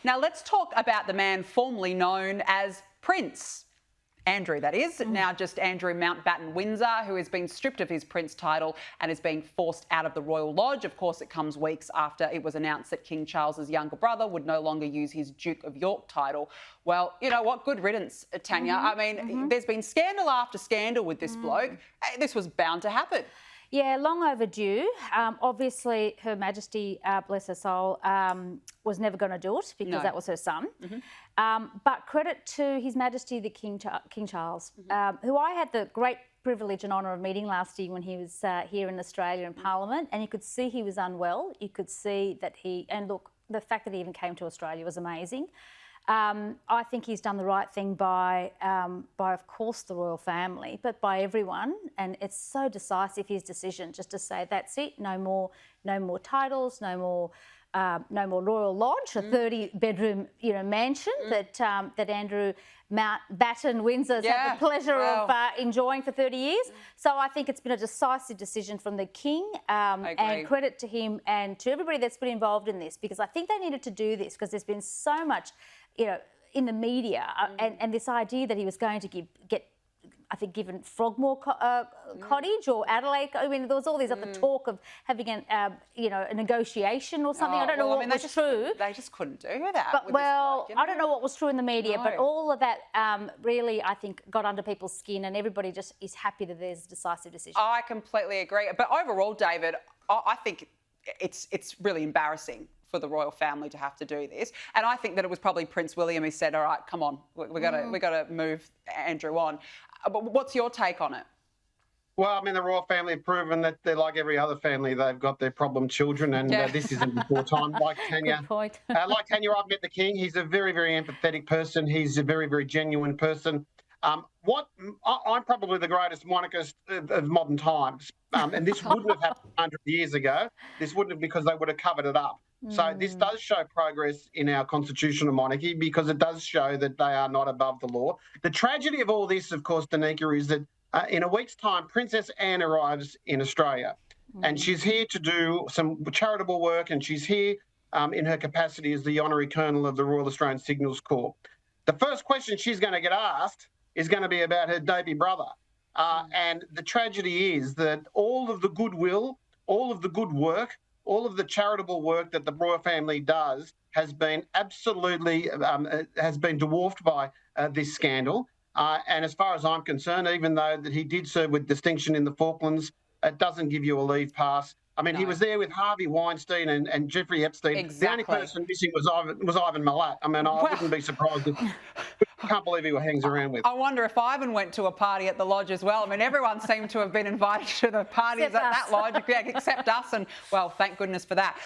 Now, let's talk about the man formerly known as Prince Andrew, that is, now just Andrew Mountbatten Windsor, who has been stripped of his Prince title and is being forced out of the Royal Lodge. Of course, it comes weeks after it was announced that King Charles's younger brother would no longer use his Duke of York title. Well, you know what? Good riddance, Tanya. I mean, there's been scandal after scandal with this bloke. This was bound to happen. Yeah, long overdue. Obviously, Her Majesty, bless her soul, was never going to do it because that was her son. But credit to His Majesty the King Charles, who I had the great privilege and honour of meeting last year when he was here in Australia in Parliament, and you could see he was unwell. You could see that and look, the fact that he even came to Australia was amazing. I think he's done the right thing by, of course, the royal family, but by everyone. And it's so decisive, his decision, just to say that's it, no more titles, no more Royal Lodge, a 30-bedroom, mansion that Andrew Mountbatten Windsor's had the pleasure of enjoying for 30 years. So I think it's been a decisive decision from the King, and credit to him and to everybody that's been involved in this, because I think they needed to do this because there's been so much, in the media, and this idea that he was going to get given Frogmore Cottage or Adelaide. I mean, there was all these other talk of having a negotiation or something. I don't know what was true. They just couldn't do that. But, I don't know what was true in the media, but all of that really, I think, got under people's skin, and everybody just is happy that there's a decisive decision. I completely agree. But overall, David, I think it's really embarrassing for the royal family to have to do this, and I think that it was probably Prince William who said, "All right, come on, we got to move Andrew on." But what's your take on it? Well, I mean, the royal family have proven that they're like every other family. They've got their problem children, and this isn't before time. Like Tanya, Good point. like Tanya, I've met the King. He's a very, very empathetic person. He's a very, very genuine person. I'm probably the greatest monarchist of modern times, and this wouldn't have happened 100 years ago. This wouldn't have, because they would have covered it up. So this does show progress in our constitutional monarchy, because it does show that they are not above the law. The tragedy of all this, of course, Danica, is that in a week's time, Princess Anne arrives in Australia, and she's here to do some charitable work, and she's here in her capacity as the Honorary Colonel of the Royal Australian Signals Corps. The first question she's going to get asked is going to be about her baby brother. And the tragedy is that all of the goodwill, all of the good work, all of the charitable work that the royal family does has been absolutely has been dwarfed by this scandal. And as far as I'm concerned, even though that he did serve with distinction in the Falklands, it doesn't give you a leave pass. I mean, he was there with Harvey Weinstein and Jeffrey Epstein. Exactly. The only person missing was Ivan Milat. I mean, I wouldn't be surprised if... I can't believe he hangs around with. I wonder if Ivan went to a party at the lodge as well. I mean, everyone seemed to have been invited to the parties at that lodge, except us. And, well, thank goodness for that.